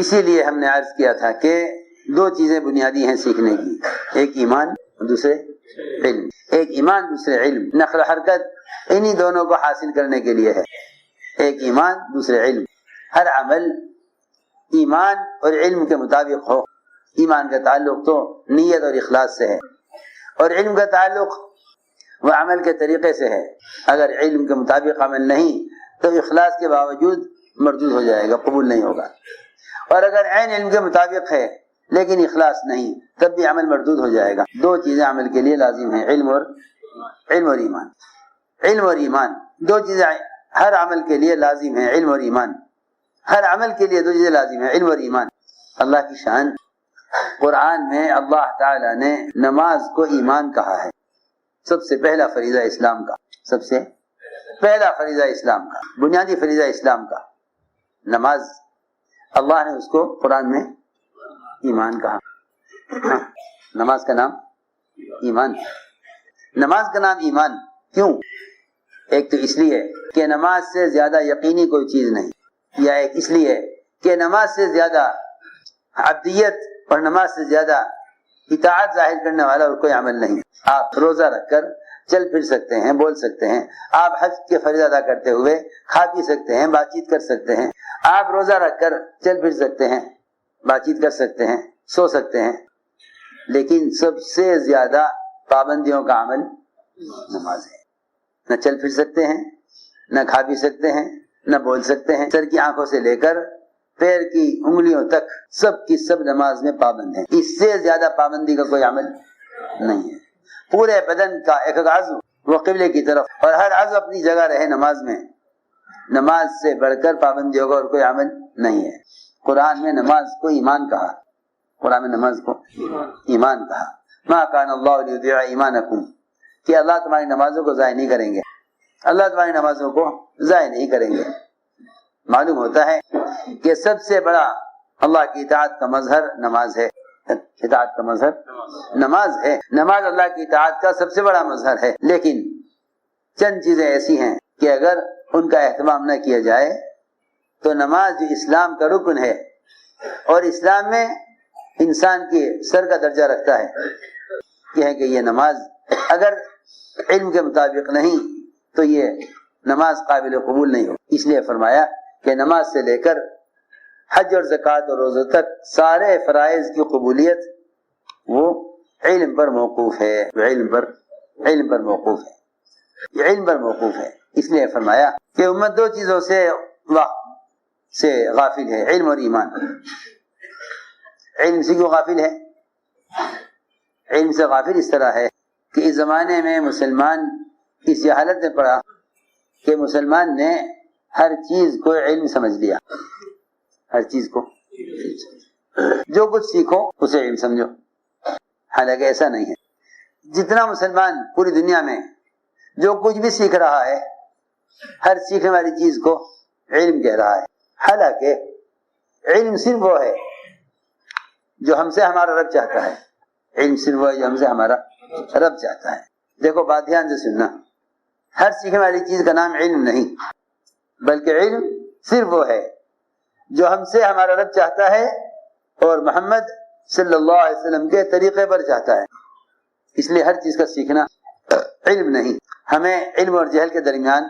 اسی لیے ہم نے عرض کیا تھا کہ دو چیزیں بنیادی ہیں سیکھنے کی، ایک ایمان دوسرے علم، ایک ایمان دوسرے علم، نقل حرکت انہی دونوں کو حاصل کرنے کے لیے ہے، ایک ایمان دوسرے علم۔ ہر عمل ایمان اور علم کے مطابق ہو۔ ایمان کا تعلق تو نیت اور اخلاص سے ہے، اور علم کا تعلق وہ عمل کے طریقے سے ہے۔ اگر علم کے مطابق عمل نہیں تو اخلاص کے باوجود مردود ہو جائے گا، قبول نہیں ہوگا، اور اگر عین علم کے مطابق ہے لیکن اخلاص نہیں تب بھی عمل مردود ہو جائے گا۔ دو چیزیں عمل کے لیے لازم ہیں، علم اور ایمان۔ علم اور ایمان دو چیزیں ہر عمل کے لیے لازم ہیں، علم اور ایمان۔ ہر عمل کے لیے دو چیزیں لازم ہیں، علم اور ایمان۔ اللہ کی شان، قرآن میں اللہ تعالی نے نماز کو ایمان کہا ہے، سب سے پہلا فریضہ اسلام کا، سب سے پہلا فریضہ اسلام کا، بنیادی فریضہ اسلام کا نماز، اللہ نے اس کو قرآن میں ایمان کہا۔ نماز کا نام ایمان، نماز کا نام ایمان کیوں؟ ایک تو اس لیے کہ نماز سے زیادہ یقینی کوئی چیز نہیں، یا ایک اس لیے کہ نماز سے زیادہ عبدیت اور نماز سے زیادہ اطاعت ظاہر کرنے والا اور کوئی عمل نہیں۔ آپ روزہ رکھ کر چل پھر سکتے ہیں، بول سکتے ہیں، آپ حج کے فریضہ ادا کرتے ہوئے کھا پی سکتے ہیں، بات چیت کر سکتے ہیں، آپ روزہ رکھ کر چل پھر سکتے ہیں، بات چیت کر سکتے ہیں، سو سکتے ہیں، لیکن سب سے زیادہ پابندیوں کا عمل نماز ہے۔ نہ چل پھر سکتے ہیں، نہ کھا پی سکتے ہیں، نہ بول سکتے ہیں، سر کی آنکھوں سے لے کر پیر کی انگلیوں تک سب کی سب نماز میں پابند ہیں۔ اس سے زیادہ پابندی کا کوئی عمل نہیں ہے۔ پورے بدن کا ایک ایک عضو وہ قبلے کی طرف، اور ہر عضو اپنی جگہ رہے نماز میں۔ نماز سے بڑھ کر پابندی ہوگا اور کوئی عمل نہیں ہے۔ قرآن میں نماز کو ایمان کہا، قرآن میں نماز کو ایمان کہا۔ ما کان اللہ لیضیع ایمانکم، کہ اللہ تمہاری نمازوں کو ضائع نہیں کریں گے، اللہ تمہاری نمازوں کو ضائع نہیں کریں گے۔ معلوم ہوتا ہے کہ سب سے بڑا اللہ کی اطاعت کا مظہر نماز ہے، اطاعت کا مظہر نماز ہے، نماز اللہ کی اطاعت کا سب سے بڑا مظہر ہے۔ لیکن چند چیزیں ایسی ہیں کہ اگر ان کا اہتمام نہ کیا جائے تو نماز جو اسلام کا رکن ہے اور اسلام میں انسان کے سر کا درجہ رکھتا ہے، یہ ہے کہ یہ نماز اگر علم کے مطابق نہیں تو یہ نماز قابل قبول نہیں ہو۔ اس لیے فرمایا کہ نماز سے لے کر حج اور زکوٰۃ اور روزوں تک سارے فرائض کی قبولیت وہ علم پر موقوف ہے، علم پر موقوف ہے، یہ علم پر موقوف ہے۔ اس لیے فرمایا کہ امت دو چیزوں سے غافل ہے، علم اور ایمان۔ علم سے کیوں غافل ہے؟ علم سے غافل اس طرح ہے کہ اس زمانے میں مسلمان اس حالت میں پڑا کہ مسلمان نے ہر چیز کو علم سمجھ لیا، ہر چیز کو جو کچھ سیکھو اسے علم سمجھو، حالانکہ ایسا نہیں ہے۔ جتنا مسلمان پوری دنیا میں جو کچھ بھی سیکھ رہا ہے، ہر سیکھنے والی چیز کو علم کہہ رہا ہے، حالانکہ علم صرف وہ ہے جو ہم سے ہمارا رب چاہتا ہے، علم صرف وہ ہے جو ہم سے ہمارا رب چاہتا ہے۔ دیکھو بات دھیان سے سننا، ہر سیکھنے والی چیز کا نام علم نہیں، بلکہ علم صرف وہ ہے جو ہم سے ہمارا رب چاہتا ہے اور محمد صلی اللہ علیہ وسلم کے طریقے پر چاہتا ہے۔ اس لیے ہر چیز کا سیکھنا علم نہیں۔ ہمیں علم اور جہل کے درمیان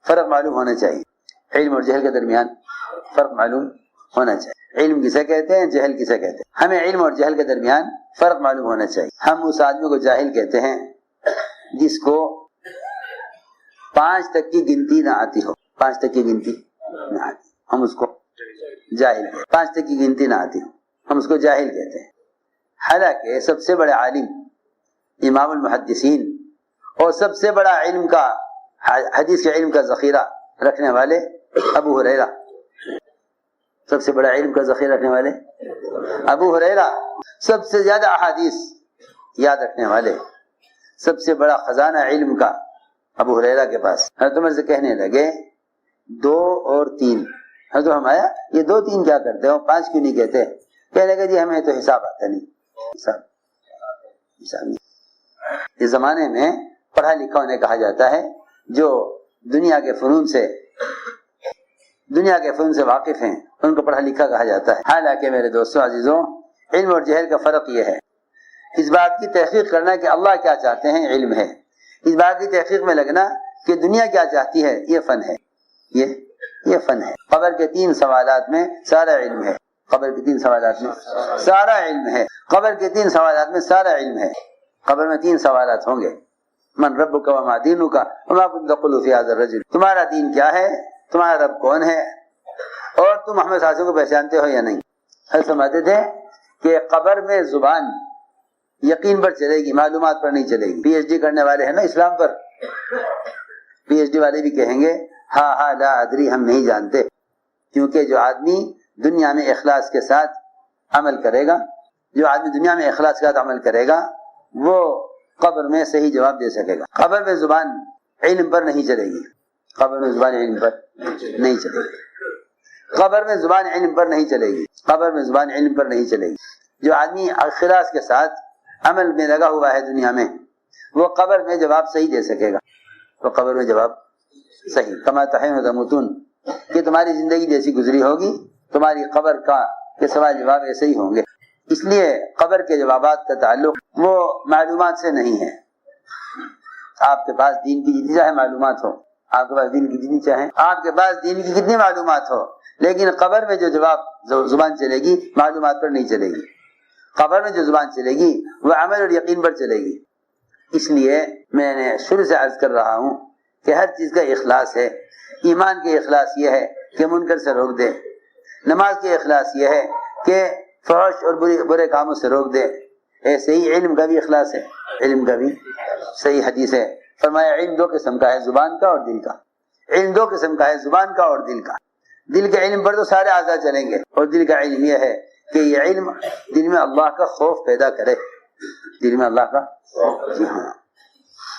فرق معلوم ہونا چاہیے، علم اور جہل کے درمیان فرق معلوم ہونا چاہیے۔ علم کسے کہتے ہیں، جہل کسے کہتے ہیں، ہمیں علم اور جہل کے درمیان فرق معلوم ہونا چاہیے۔ ہم اس آدمی کو جاہل کہتے ہیں جس کو 5 تک کی گنتی نہ آتی ہو، 5 تک کی گنتی نہ آتی، ہم اس کو جاہل کہتے ہیں۔ 5 تک کی گنتی نہ آتی ہو، ہم اس کو جاہل کہتے ہیں۔ حالانکہ سب سے بڑے عالم، امام المحدثین، اور سب سے بڑا علم کا حدیث کے علم کا ذخیرہ رکھنے والے ابو ہریرہ، سب سے بڑا علم کا ذخیرہ رکھنے والے ابو ہریرہ، سب سے زیادہ احادیث یاد رکھنے والے، سب سے بڑا خزانہ علم کا ابو ہریرہ کے پاس۔ حضرت عمر سے کہنے لگے 2 اور 3، حضرت فرمایا یہ 2 3 کیا کرتے ہو، 5 کیوں نہیں کہتے؟ کہنے لگے جی ہمیں تو حساب آتا نہیں، حساب نہیں۔ اس زمانے میں پڑھا لکھا انہیں کہا جاتا ہے جو دنیا کے فنون سے دنیا کے فن سے واقف ہیں ان کو پڑھا لکھا کہا جاتا ہے. حالانکہ میرے دوستوں عزیزوں علم اور جہل کا فرق یہ ہے اس بات کی تحقیق کرنا کہ اللہ کیا چاہتے ہیں علم ہے, اس بات کی تحقیق میں لگنا کہ دنیا کیا چاہتی ہے یہ فن ہے, یہ فن ہے. قبر کے 3 سوالات میں سارا علم ہے, قبر کے 3 سوالات میں سارا علم ہے, قبر کے 3 سوالات میں سارا علم ہے. قبر میں 3 سوالات ہوں گے, من ربک وما دینک وما کنت تقول فی ھذا الرجل, تمہارا دین کیا ہے, تمہارا رب کون ہے, اور تم محمد صلی اللہ علیہ وسلم کو پہچانتے ہو یا نہیں. ہم سمجھتے تھے کہ قبر میں زبان یقین پر چلے گی, معلومات پر نہیں چلے گی. پی ایچ ڈی کرنے والے ہیں نا اسلام پر, پی ایچ ڈی والے بھی کہیں گے ہاں لا ادری, ہم نہیں جانتے. کیونکہ جو آدمی دنیا میں اخلاص کے ساتھ عمل کرے گا, جو آدمی دنیا میں اخلاص کے ساتھ عمل کرے گا وہ قبر میں صحیح جواب دے سکے گا. قبر میں زبان علم پر نہیں چلے گی, قبر میں زبان علم پر نہیں چلے گی, قبر میں زبان علم پر نہیں چلے گی, قبر میں زبان علم پر نہیں چلے گی. جو آدمی اخلاص کے ساتھ عمل میں لگا ہوا ہے دنیا میں وہ قبر میں جواب صحیح دے سکے گا, وہ قبر میں جواب صحیح. کما تحین و تموتون, کہ تمہاری زندگی جیسی گزری ہوگی تمہاری قبر کا کے سوال جواب ایسے ہی ہوں گے. اس لیے قبر کے جوابات کا تعلق وہ معلومات سے نہیں ہے. آپ کے پاس دین کی جتنی چاہے معلومات ہو, آپ کے پاس دین کی جتنی چاہے, آپ کے پاس دین کی کتنی معلومات ہو, لیکن قبر میں جو جواب زبان چلے گی معلومات پر نہیں چلے گی. قبر میں جو زبان چلے گی وہ عمل اور یقین پر چلے گی. اس لیے میں نے شروع سے عرض کر رہا ہوں کہ ہر چیز کا اخلاص ہے. ایمان کے اخلاص یہ ہے کہ منکر سے روک دے, نماز کے اخلاص یہ ہے کہ فحش اور برے کاموں سے روک دے. ایسے ہی علم کا بھی اخلاص ہے, علم کا بھی. صحیح حدیث ہے, فرمایا علم 2 قسم کا ہے, زبان کا اور دل کا. علم 2 قسم کا ہے, زبان کا اور دل کا. دل کے علم پر تو سارے اعضاء چلیں گے, اور دل کا علم یہ ہے کہ یہ علم دل میں اللہ کا خوف پیدا کرے, دل میں اللہ کا, جی ہاں,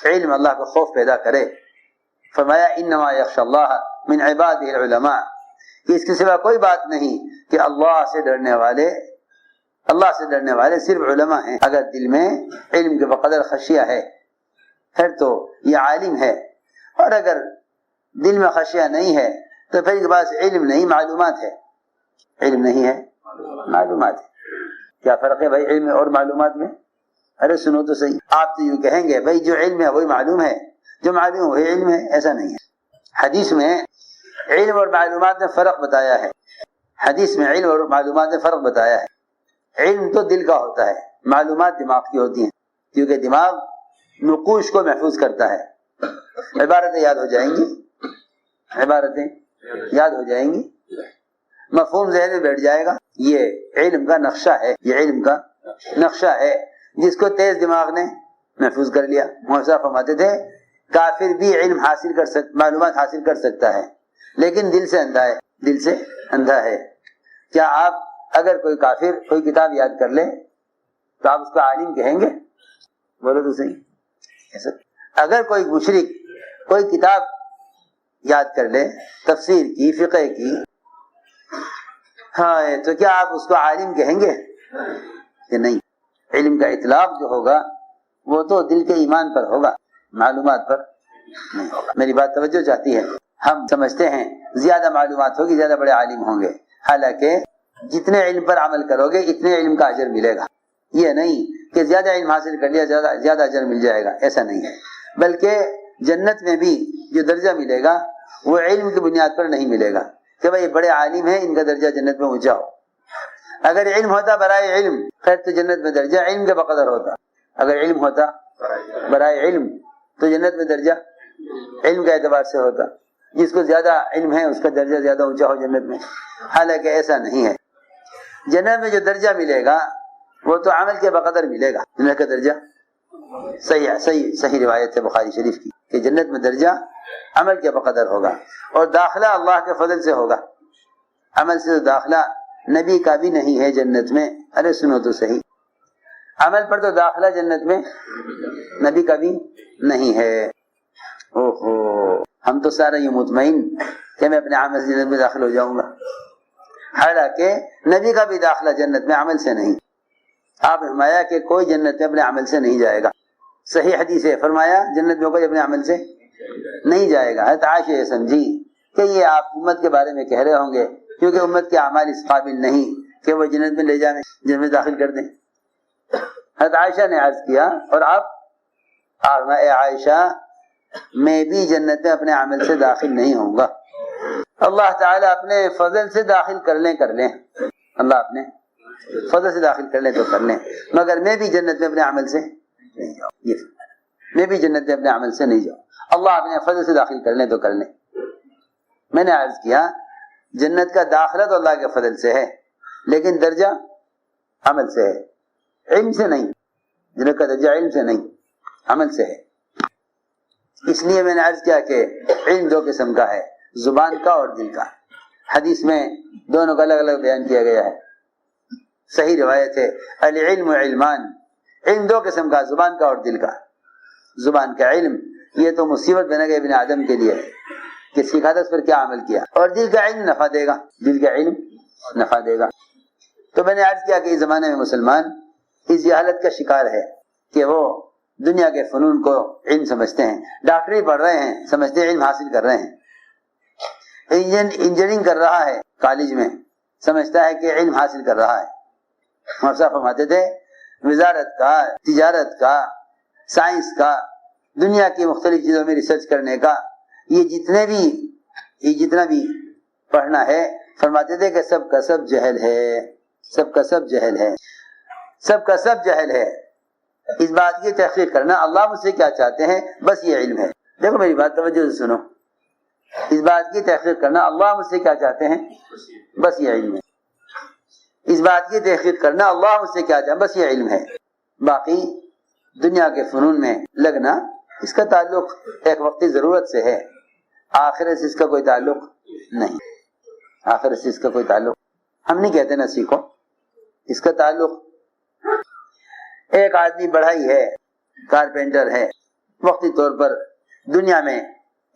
علم اللہ کا خوف پیدا کرے. فرمایا انما یخشی اللہ من عباده العلماء, کہ اس کے سوا کوئی بات نہیں کہ اللہ سے ڈرنے والے صرف علماء ہیں. اگر دل میں علم کے بقدر خشیہ ہے پھر تو یہ عالم ہے, اور اگر دل میں خشیہ نہیں ہے تو پھر اس کے پاس علم نہیں معلومات ہے. علم نہیں ہے معلومات ہے. کیا فرق ہے بھائی علم اور معلومات میں؟ ارے سنو تو صحیح, آپ تو یوں کہیں گے بھائی جو علم ہے وہی معلوم ہے, جو معلوم وہی علم ہے. ایسا نہیں ہے. حدیث میں علم اور معلومات نے فرق بتایا ہے, حدیث میں علم اور معلومات نے فرق بتایا ہے. علم تو دل کا ہوتا ہے, معلومات دماغ کی ہوتی ہیں, کیونکہ دماغ نقوش کو محفوظ کرتا ہے. عبارتیں یاد ہو جائیں گی, عبارتیں یاد ہو جائیں گی, مفہوم ذہن میں بیٹھ جائے گا. یہ علم کا نقشہ ہے, یہ علم کا نقشہ ہے جس کو تیز دماغ نے محفوظ کر لیا. موسیٰ فرماتے تھے کافر بھی علم حاصل معلومات حاصل کر سکتا ہے لیکن دل سے اندھا ہے, دل سے اندھا ہے. کیا آپ اگر کوئی کافر کوئی کتاب یاد کر لے تو آپ اس کو عالم کہیں گے؟ بولو تو صحیح. اگر کوئی مشرک کوئی کتاب یاد کر لے تفسیر کی, فقہ کی, ہاں, تو کیا آپ اس کو عالم کہیں گے کہ نہیں؟ علم کا اطلاق جو ہوگا وہ تو دل کے ایمان پر ہوگا, معلومات پر نہیں ہوگا. میری بات توجہ چاہتی ہے. ہم سمجھتے ہیں زیادہ معلومات ہوگی زیادہ بڑے عالم ہوں گے, حالانکہ جتنے علم پر عمل کرو گے اتنے علم کا اجر ملے گا. یہ نہیں کہ زیادہ علم حاصل کر لیا زیادہ اجر مل جائے گا, ایسا نہیں ہے. بلکہ جنت میں بھی جو درجہ ملے گا وہ علم کی بنیاد پر نہیں ملے گا کہ بھائی بڑے عالم ہیں ان کا درجہ جنت میں اونچا ہو. اگر علم ہوتا برائے علم پھر تو جنت میں درجہ علم کے بقدر ہوتا. اگر علم ہوتا برائے علم تو جنت میں درجہ علم کے اعتبار سے ہوتا. جس کو زیادہ علم ہے اس کا درجہ زیادہ اونچا ہو جنت میں, حالانکہ ایسا نہیں ہے. جنت میں جو درجہ ملے گا وہ تو عمل کے بقدر ملے گا. جنت کا درجہ صحیح روایت ہے بخاری شریف کی کہ جنت میں درجہ عمل کے بقدر ہوگا, اور داخلہ اللہ کے فضل سے ہوگا. عمل سے تو داخلہ نبی کا بھی نہیں ہے جنت میں. ارے سنو تو صحیح, عمل پر تو داخلہ جنت میں نبی کا بھی نہیں ہے. اوہو, ہم تو سارا یہ مطمئن کہ میں اپنے عمل سے جنت میں داخل ہو جاؤں گا, حالانکہ نبی کا بھی داخلہ جنت میں عمل سے نہیں. آپ نے فرمایا کہ کوئی جنت میں اپنے عمل سے نہیں جائے گا. صحیح حدیث ہے, فرمایا جنت میں کوئی اپنے عمل سے نہیں جائے گا. حضرت عائشہ یہ سمجھی کہ یہ آپ امت کے بارے میں کہہ رہے ہوں گے کیونکہ امت کے اعمال اس قابل نہیں کہ وہ جنت میں لے جائیں، جنت میں داخل کر دیں۔ حضرت عائشہ نے عرض کیا اور آپ اے عائشہ میں بھی جنت میں اپنے عمل سے داخل نہیں ہوں گا، اللہ تعالیٰ اپنے فضل سے داخل کر لیں، اللہ اپنے فضل سے داخل کر لیں تو کر لیں، مگر میں بھی جنت میں اپنے عمل سے نہیں جاؤں، میں بھی جنت میں اپنے عمل سے نہیں جاؤں، اللہ اپنے فضل سے داخل کر لیں تو کر لیں۔ میں نے عرض کیا جنت کا داخلہ تو اللہ کے فضل سے ہے لیکن درجہ عمل سے ہے، علم سے نہیں، جنت کا درجہ علم سے نہیں عمل سے ہے۔ اس لیے میں نے عرض کیا کہ علم دو قسم کا ہے، زبان کا اور دل کا، حدیث میں دونوں کا الگ الگ بیان کیا گیا ہے، صحیح روایت ہے العلم علمان، علم دو قسم کا، زبان کا اور دل کا۔ زبان کا علم یہ تو مصیبت بنے گا ابن آدم کے لیے کہ سیکھا تھا اس پر کیا عمل کیا، اور دل کا علم نفع دے گا، دل کا علم نفع دے گا۔ تو میں نے عرض کیا کہ اس زمانے میں مسلمان اس جہالت کا شکار ہے کہ وہ دنیا کے فنون کو علم سمجھتے ہیں، ڈاکٹری پڑھ رہے ہیں سمجھتے ہیں علم حاصل کر رہے ہیں، انجینئرنگ کر رہا ہے کالج میں سمجھتا ہے کہ علم حاصل کر رہا ہے۔ ہم صاحب فرماتے تھے وزارت کا، تجارت کا، سائنس کا، دنیا کی مختلف چیزوں میں ریسرچ کرنے کا، یہ جتنا بھی پڑھنا ہے، فرماتے تھے کہ سب کا سب جہل ہے، سب کا سب جہل ہے، سب کا سب جہل ہے۔ اس بات کی تحقیق کرنا اللہ مجھ سے کیا چاہتے ہیں بس یہ علم ہے۔ دیکھو میری بات توجہ سے سنو، اس بات کی تحقیق کرنا اللہ مجھ سے کیا چاہتے ہیں بس یہ علم ہے، اس بات کی تحقیق کرنا اللہ مجھ سے کیا چاہتے ہیں بس یہ علم ہے۔ باقی دنیا کے فنون میں لگنا اس کا تعلق ایک وقتی ضرورت سے ہے، آخرت سے اس کا کوئی تعلق نہیں، آخرت سے اس کا کوئی تعلق، ہم نہیں کہتے نہ سیکھو، اس کا تعلق ایک آدمی بڑھائی ہے، کارپینٹر ہے، وقتی طور پر دنیا میں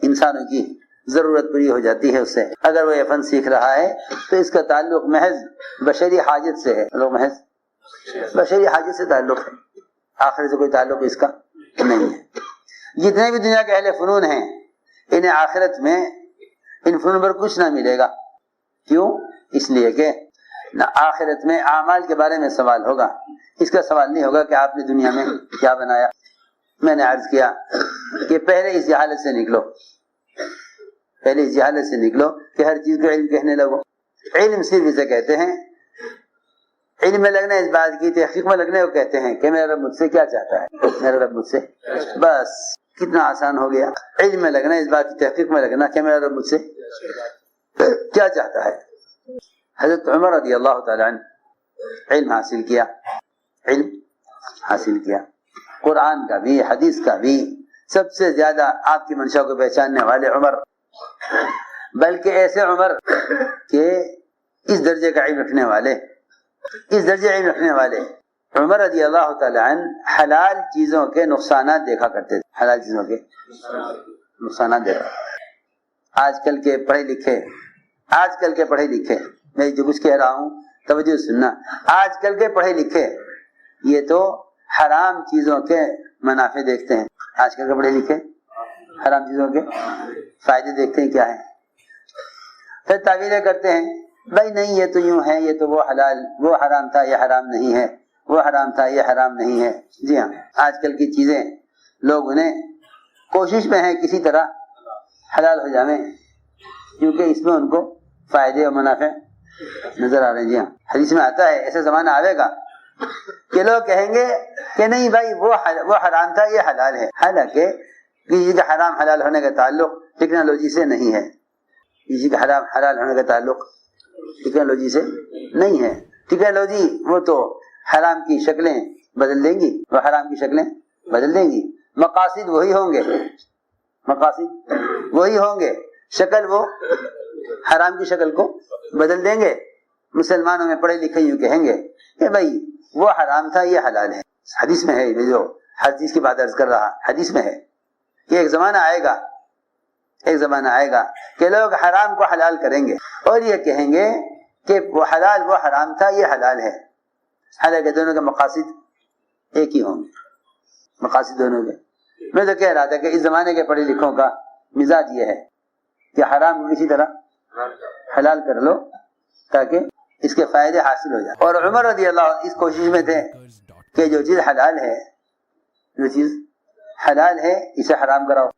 انسانوں کی ضرورت پوری ہو جاتی ہے اس سے، اگر وہ یہ فن سیکھ رہا ہے تو اس کا تعلق محض بشری حاجت سے ہے، محض بشری حاجت سے تعلق ہے، آخرت سے کوئی تعلق اس کا نہیں ہے۔ جتنے بھی دنیا کے اہل فنون ہیں انہیں آخرت میں ان فنون پر کچھ نہ ملے گا، کیوں؟ اس لیے کہ نہ آخرت میں اعمال کے بارے میں سوال ہوگا، اس کا سوال نہیں ہوگا کہ آپ نے دنیا میں کیا بنایا۔ میں نے عرض کیا کہ پہلے اس جہالت سے نکلو، پہلے اس جہالت سے نکلو کہ ہر چیز کو علم کہنے لگو۔ علم صرف اسے کہتے ہیں، علم میں لگنا اس بات کی تحقیق میں لگنے کو کہتے ہیں کہ میرا رب مجھ سے کیا چاہتا ہے، میرا رب مجھ سے، بس کتنا آسان ہو گیا۔ علم میں لگنا اس بات کی تحقیق میں لگنا کہ میرا رب مجھ سے کیا چاہتا ہے۔ حضرت عمر رضی اللہ تعالی عنہ علم حاصل کیا، علم حاصل کیا، قرآن کا بھی حدیث کا بھی، سب سے زیادہ آپ کی منشا کو پہچاننے والے عمر، بلکہ ایسے عمر کہ اس درجے کا علم رکھنے والے، اس درجے علم رکھنے والے عمر رضی اللہ تعالی عنہ حلال چیزوں کے نقصانات دیکھا کرتے تھے، حلال چیزوں کے نقصانات دیکھا۔ آج کل کے پڑھے لکھے میں جو کچھ کہہ رہا ہوں توجہ سننا، آج کل کے پڑھے لکھے یہ تو حرام چیزوں کے منافع دیکھتے ہیں، آج کل کے پڑھے لکھے حرام چیزوں کے فائدے دیکھتے ہیں کیا ہے، پھر تعویلیں کرتے ہیں، بھائی نہیں یہ تو یوں ہے، یہ تو وہ حرام تھا یہ حرام نہیں ہے، وہ حرام تھا یہ حرام نہیں ہے۔ جی ہاں، آج کل کی چیزیں لوگ انہیں کوشش میں ہیں کسی طرح حلال ہو جائیں کیونکہ اس میں ان کو فائدے اور منافع نظر آ رہے ہیں۔ جی ہاں، حدیث میں آتا ہے ایسا زمانہ آئے گا کہ لوگ کہیں گے کہ نہیں بھائی وہ حرام تھا یہ حلال ہے، حالانکہ کسی کا حرام حلال ہونے کا تعلق ٹیکنالوجی سے نہیں ہے، کسی کا حرام حلال ہونے کا تعلق ٹیکنالوجی سے نہیں ہے۔ ٹیکنالوجی وہ تو حرام کی شکلیں بدل دیں گی، وہ حرام کی شکلیں بدل دیں گی، مقاصد وہی ہوں گے، مقاصد وہی ہوں گے، شکل وہ حرام کی شکل کو بدل دیں گے۔ مسلمانوں میں پڑھے لکھے یوں کہیں گے کہ بھائی وہ حرام تھا یہ حلال ہے، حدیث میں ہے، جو حدیث کی بات عرض کر رہا حدیث میں ہے کہ ایک زمانہ آئے گا کہ لوگ حرام کو حلال کریں گے اور یہ کہیں گے کہ وہ حلال وہ حرام تھا یہ حلال ہے، حالانکہ دونوں کے مقاصد ایک ہی ہوں گے، مقاصد دونوں کے۔ میں تو کہہ رہا تھا کہ اس زمانے کے پڑھے لکھوں کا مزاج یہ ہے کہ حرام کو کسی طرح حلال کر لو تاکہ اس کے فائدے حاصل ہو جائے. اور عمر رضی اللہ عنہ اس کوشش میں تھے کہ جو چیز حلال ہے اسے حرام کراؤ.